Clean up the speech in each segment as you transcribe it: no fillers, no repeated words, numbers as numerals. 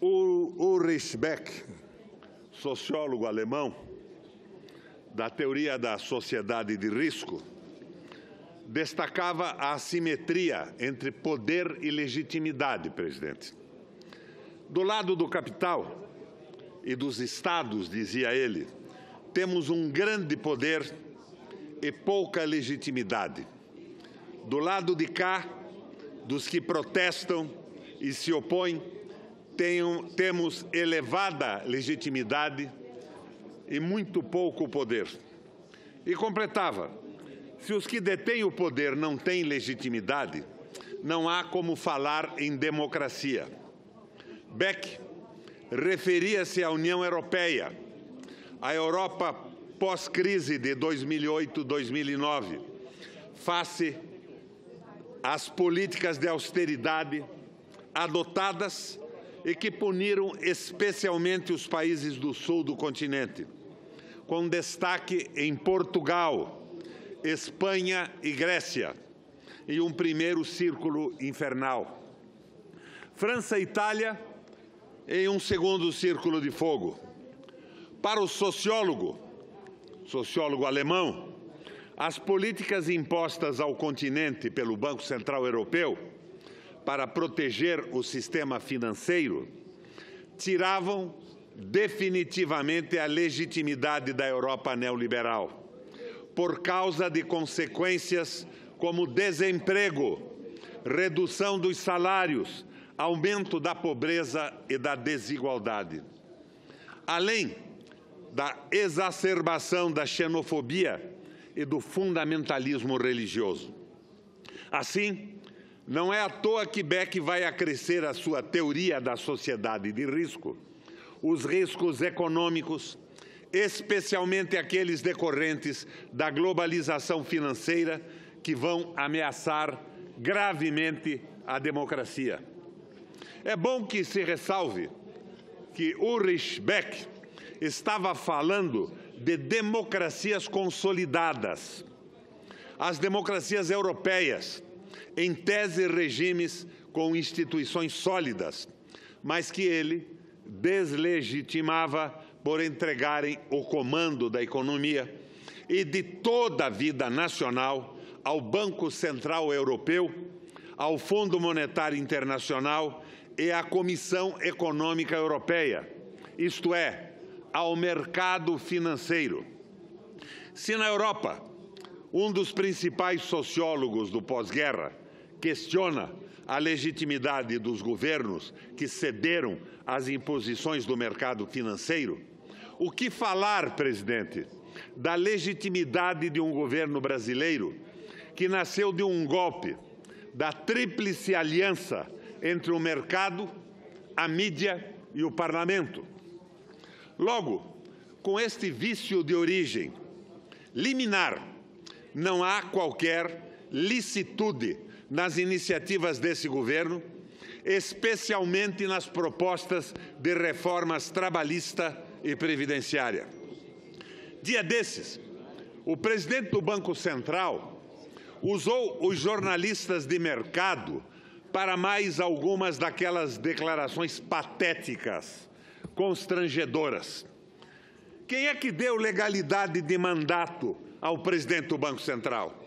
Ulrich Beck, sociólogo alemão, da teoria da sociedade de risco, destacava a assimetria entre poder e legitimidade, presidente. Do lado do capital e dos estados, dizia ele, temos um grande poder e pouca legitimidade. Do lado de cá, dos que protestam e se opõem, temos elevada legitimidade e muito pouco poder. E completava, se os que detêm o poder não têm legitimidade, não há como falar em democracia. Beck referia-se à União Europeia, à Europa pós-crise de 2008-2009, face às políticas de austeridade adotadas e que puniram especialmente os países do sul do continente, com destaque em Portugal, Espanha e Grécia, e um primeiro círculo infernal. França e Itália em um segundo círculo de fogo. Para o sociólogo alemão, as políticas impostas ao continente pelo Banco Central Europeu para proteger o sistema financeiro tiravam definitivamente a legitimidade da Europa neoliberal, por causa de consequências como desemprego, redução dos salários, aumento da pobreza e da desigualdade. Além da exacerbação da xenofobia e do fundamentalismo religioso. Assim, não é à toa que Beck vai acrescer a sua teoria da sociedade de risco, os riscos econômicos, especialmente aqueles decorrentes da globalização financeira, que vão ameaçar gravemente a democracia. É bom que se ressalve que Ulrich Beck estava falando de democracias consolidadas. As democracias europeias, em tese regimes com instituições sólidas, mas que ele deslegitimava por entregarem o comando da economia e de toda a vida nacional ao Banco Central Europeu, ao Fundo Monetário Internacional e à Comissão Econômica Europeia, isto é, ao mercado financeiro. Se na Europa, um dos principais sociólogos do pós-guerra questiona a legitimidade dos governos que cederam às imposições do mercado financeiro, o que falar, presidente, da legitimidade de um governo brasileiro que nasceu de um golpe, da tríplice aliança entre o mercado, a mídia e o parlamento? Logo, com este vício de origem liminar, não há qualquer licitude nas iniciativas desse governo, especialmente nas propostas de reformas trabalhista e previdenciária. Dia desses, o presidente do Banco Central usou os jornalistas de mercado para mais algumas daquelas declarações patéticas, constrangedoras. Quem é que deu legalidade de mandato ao presidente do Banco Central?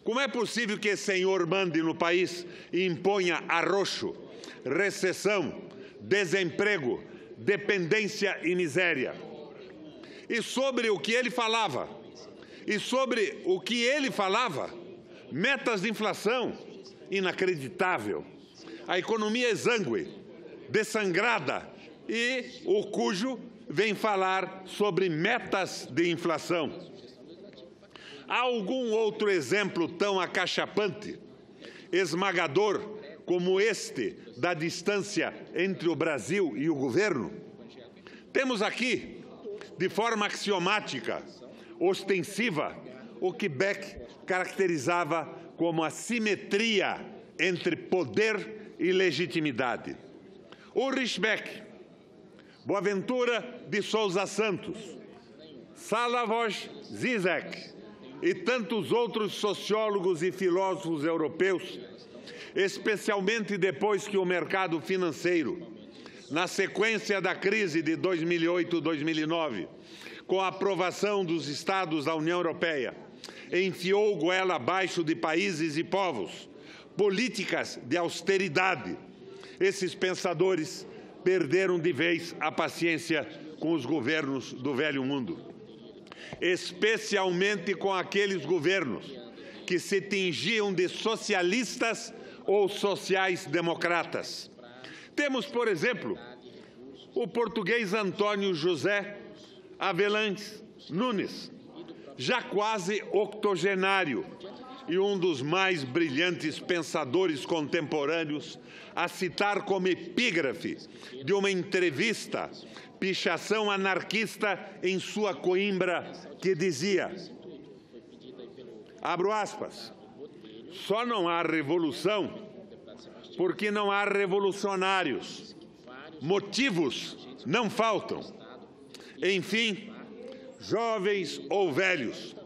Como é possível que esse senhor mande no país e imponha arroxo, recessão, desemprego, dependência e miséria? E sobre o que ele falava? Metas de inflação, inacreditável. A economia exangue, dessangrada, e o cujo vem falar sobre metas de inflação. Há algum outro exemplo tão acachapante, esmagador, como este da distância entre o Brasil e o governo? Temos aqui, de forma axiomática, ostensiva, o que Beck caracterizava como a simetria entre poder e legitimidade. Ulrich Beck, Boaventura de Souza Santos, Slavoj Zizek e tantos outros sociólogos e filósofos europeus, especialmente depois que o mercado financeiro na sequência da crise de 2008-2009, com a aprovação dos Estados da União Europeia, enfiou goela abaixo de países e povos políticas de austeridade. Esses pensadores perderam de vez a paciência com os governos do velho mundo, especialmente com aqueles governos que se tingiam de socialistas ou sociais-democratas. Temos, por exemplo, o português Antônio José Avelange Nunes, já quase octogenário e um dos mais brilhantes pensadores contemporâneos, a citar como epígrafe de uma entrevista Pichação Anarquista em sua Coimbra, que dizia, abro aspas, só não há revolução porque não há revolucionários. Motivos não faltam. Enfim, jovens ou velhos,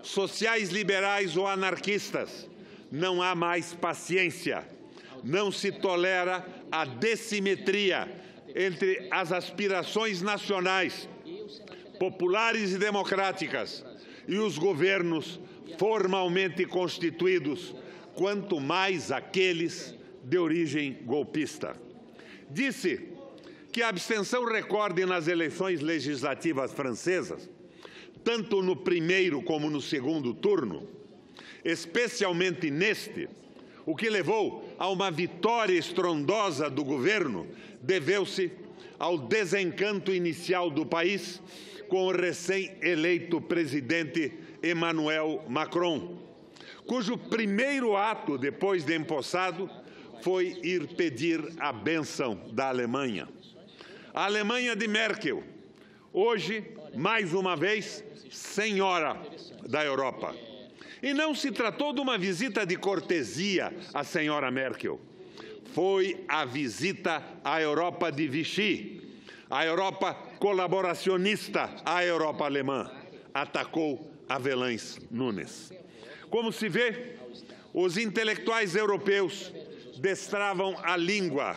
sociais liberais ou anarquistas, não há mais paciência. Não se tolera a dissimetria entre as aspirações nacionais, populares e democráticas, e os governos formalmente constituídos, quanto mais aqueles de origem golpista. Disse que a abstenção recorde nas eleições legislativas francesas, tanto no primeiro como no segundo turno, especialmente neste, o que levou a uma vitória estrondosa do governo, deveu-se ao desencanto inicial do país com o recém-eleito presidente Emmanuel Macron, cujo primeiro ato depois de empossado foi ir pedir a bênção da Alemanha. A Alemanha de Merkel, hoje, mais uma vez, senhora da Europa. E não se tratou de uma visita de cortesia à senhora Merkel. Foi a visita à Europa de Vichy, à Europa colaboracionista, à Europa alemã. Atacou Avelange Nunes. Como se vê, os intelectuais europeus destravam a língua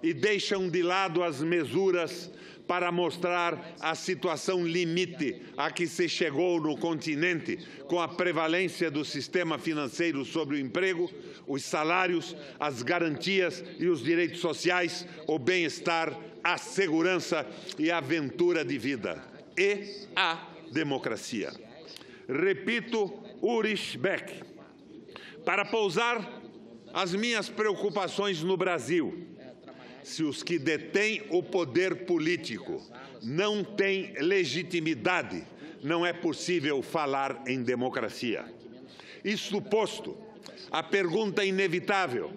e deixam de lado as mesuras para mostrar a situação limite a que se chegou no continente com a prevalência do sistema financeiro sobre o emprego, os salários, as garantias e os direitos sociais, o bem-estar, a segurança e a aventura de vida. E a democracia. Repito, Ulrich Beck, para pousar as minhas preocupações no Brasil. Se os que detêm o poder político não têm legitimidade, não é possível falar em democracia. Isto posto, a pergunta inevitável: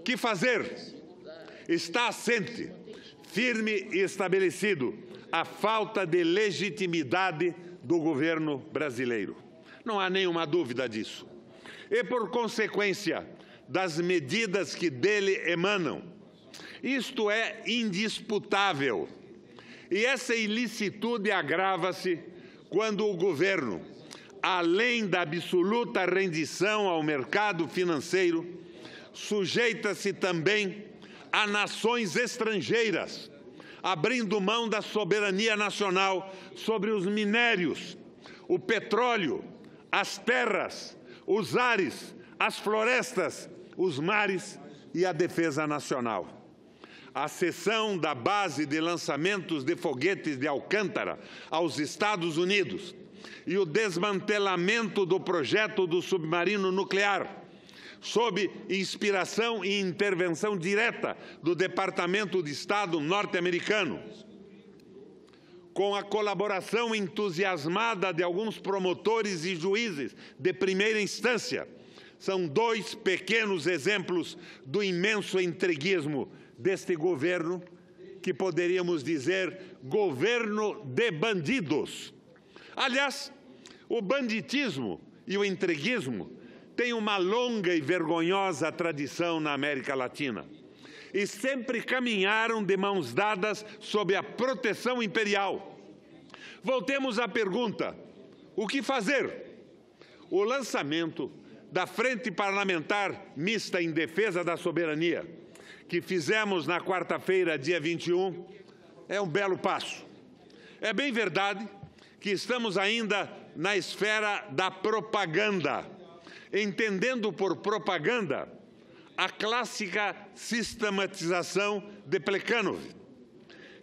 que fazer? Está assente, firme e estabelecido, a falta de legitimidade do governo brasileiro. Não há nenhuma dúvida disso. E, por consequência das medidas que dele emanam, isto é indisputável. E essa ilicitude agrava-se quando o governo, além da absoluta rendição ao mercado financeiro, sujeita-se também a nações estrangeiras, abrindo mão da soberania nacional sobre os minérios, o petróleo, as terras, os ares, as florestas, os mares e a defesa nacional. A cessão da base de lançamentos de foguetes de Alcântara aos Estados Unidos e o desmantelamento do projeto do submarino nuclear, sob inspiração e intervenção direta do Departamento de Estado norte-americano, com a colaboração entusiasmada de alguns promotores e juízes de primeira instância, são dois pequenos exemplos do imenso entreguismo deste governo, que poderíamos dizer governo de bandidos. Aliás, o banditismo e o entreguismo têm uma longa e vergonhosa tradição na América Latina e sempre caminharam de mãos dadas sob a proteção imperial. Voltemos à pergunta: o que fazer? O lançamento da Frente Parlamentar Mista em Defesa da Soberania que fizemos na quarta-feira, dia 21, é um belo passo. É bem verdade que estamos ainda na esfera da propaganda, entendendo por propaganda a clássica sistematização de Plekhanov,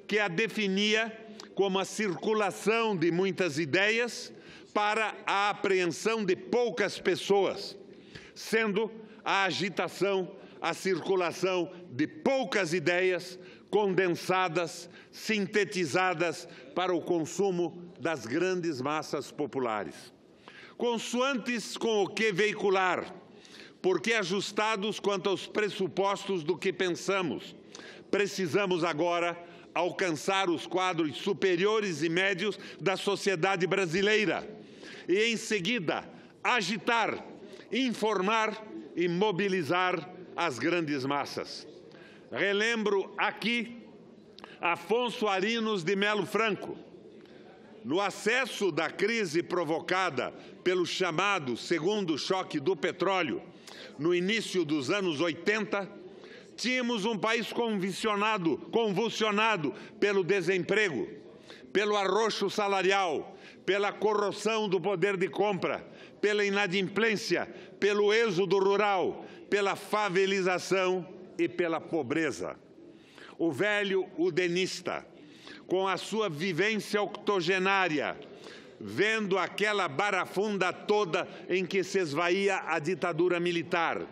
que a definia como a circulação de muitas ideias para a apreensão de poucas pessoas, sendo a agitação a circulação de poucas ideias condensadas, sintetizadas para o consumo das grandes massas populares. Consoantes com o que veicular, porque ajustados quanto aos pressupostos do que pensamos, precisamos agora alcançar os quadros superiores e médios da sociedade brasileira e, em seguida, agitar, informar e mobilizar as grandes massas. Relembro aqui Afonso Arinos de Melo Franco. No acesso da crise provocada pelo chamado segundo choque do petróleo, no início dos anos 80, tínhamos um país convulsionado pelo desemprego, pelo arroxo salarial, pela corrosão do poder de compra, pela inadimplência, pelo êxodo rural, pela favelização e pela pobreza. O velho udenista, com a sua vivência octogenária, vendo aquela barafunda toda em que se esvaía a ditadura militar,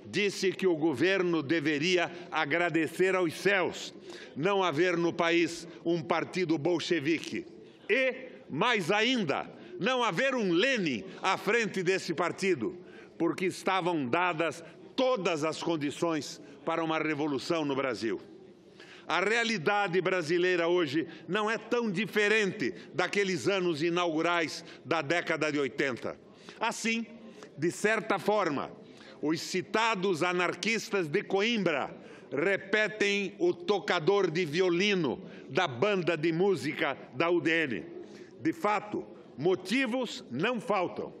disse que o governo deveria agradecer aos céus não haver no país um partido bolchevique e, mais ainda, não haver um Lenin à frente desse partido, porque estavam dadas todas as condições para uma revolução no Brasil. A realidade brasileira hoje não é tão diferente daqueles anos inaugurais da década de 80. Assim, de certa forma, os citados anarquistas de Coimbra repetem o tocador de violino da banda de música da UDN. De fato, motivos não faltam.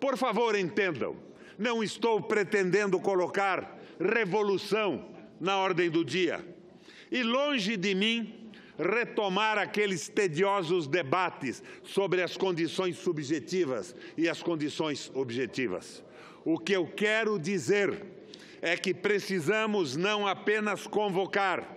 Por favor, entendam, não estou pretendendo colocar revolução na ordem do dia. E longe de mim retomar aqueles tediosos debates sobre as condições subjetivas e as condições objetivas. O que eu quero dizer é que precisamos não apenas convocar,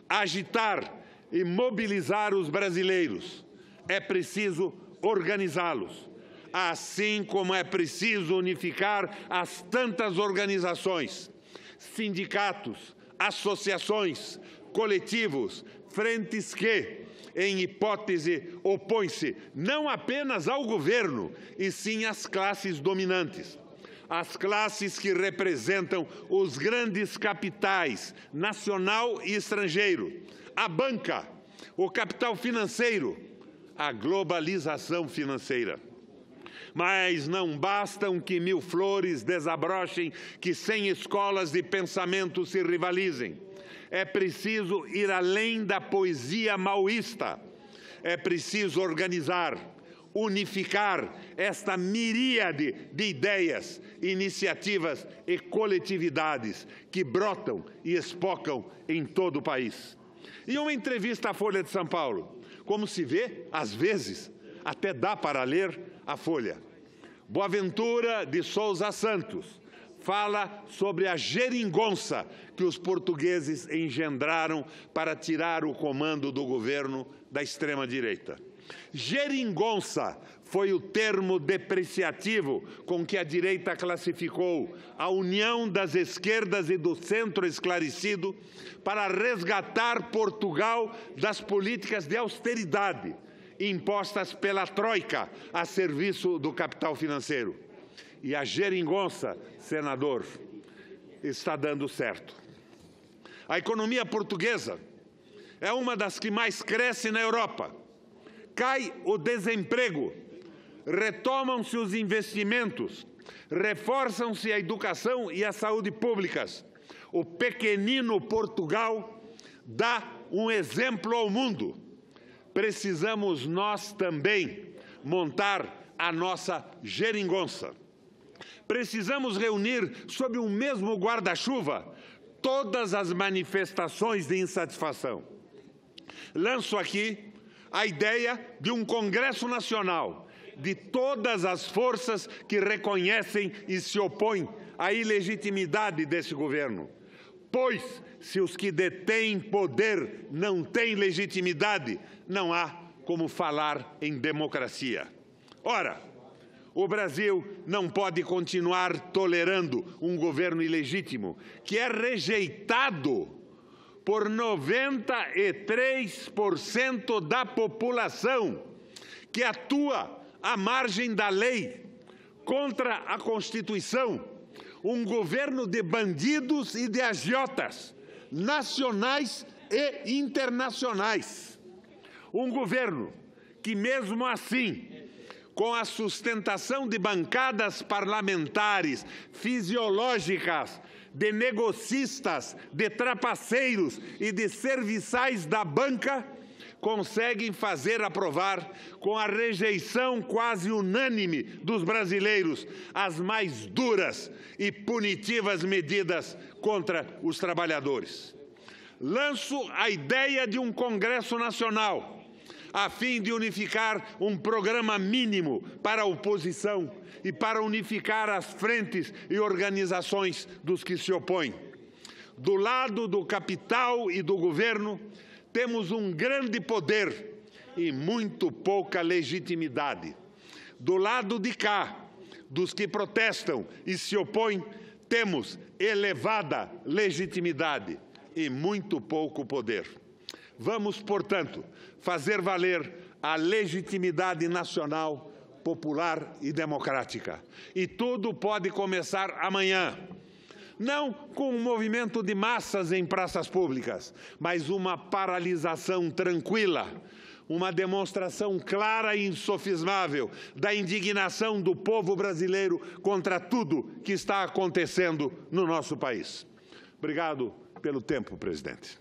agitar e mobilizar os brasileiros, é preciso organizá-los, assim como é preciso unificar as tantas organizações, sindicatos, associações, coletivos, frentes que, em hipótese, opõem-se não apenas ao governo, e sim às classes dominantes. As classes que representam os grandes capitais, nacional e estrangeiro, a banca, o capital financeiro, a globalização financeira. Mas não bastam que 1000 flores desabrochem, que 100 escolas de pensamento se rivalizem. É preciso ir além da poesia maoísta. É preciso organizar, unificar esta miríade de ideias, iniciativas e coletividades que brotam e espocam em todo o país. E uma entrevista à Folha de São Paulo. Como se vê, às vezes, até dá para ler a Folha. Boaventura de Souza Santos fala sobre a geringonça que os portugueses engendraram para tirar o comando do governo da extrema-direita. Geringonça foi o termo depreciativo com que a direita classificou a união das esquerdas e do centro esclarecido para resgatar Portugal das políticas de austeridade impostas pela Troika a serviço do capital financeiro. E a geringonça, senador, está dando certo. A economia portuguesa é uma das que mais cresce na Europa. Cai o desemprego, retomam-se os investimentos, reforçam-se a educação e a saúde públicas. O pequenino Portugal dá um exemplo ao mundo. Precisamos nós também montar a nossa geringonça. Precisamos reunir sob um mesmo guarda-chuva todas as manifestações de insatisfação. Lanço aqui a ideia de um Congresso Nacional de todas as forças que reconhecem e se opõem à ilegitimidade desse governo. Pois, se os que detêm poder não têm legitimidade, não há como falar em democracia. Ora, o Brasil não pode continuar tolerando um governo ilegítimo que é rejeitado por 93% da população, que atua à margem da lei, contra a Constituição, um governo de bandidos e de agiotas, nacionais e internacionais. Um governo que, mesmo assim, com a sustentação de bancadas parlamentares fisiológicas, de negocistas, de trapaceiros e de serviçais da banca, conseguem fazer aprovar, com a rejeição quase unânime dos brasileiros, as mais duras e punitivas medidas contra os trabalhadores. Lanço a ideia de um Congresso Nacional, a fim de unificar um programa mínimo para a oposição e para unificar as frentes e organizações dos que se opõem. Do lado do capital e do governo, temos um grande poder e muito pouca legitimidade. Do lado de cá, dos que protestam e se opõem, temos elevada legitimidade e muito pouco poder. Vamos, portanto, fazer valer a legitimidade nacional, popular e democrática. E tudo pode começar amanhã. Não com um movimento de massas em praças públicas, mas uma paralisação tranquila, uma demonstração clara e insofismável da indignação do povo brasileiro contra tudo que está acontecendo no nosso país. Obrigado pelo tempo, presidente.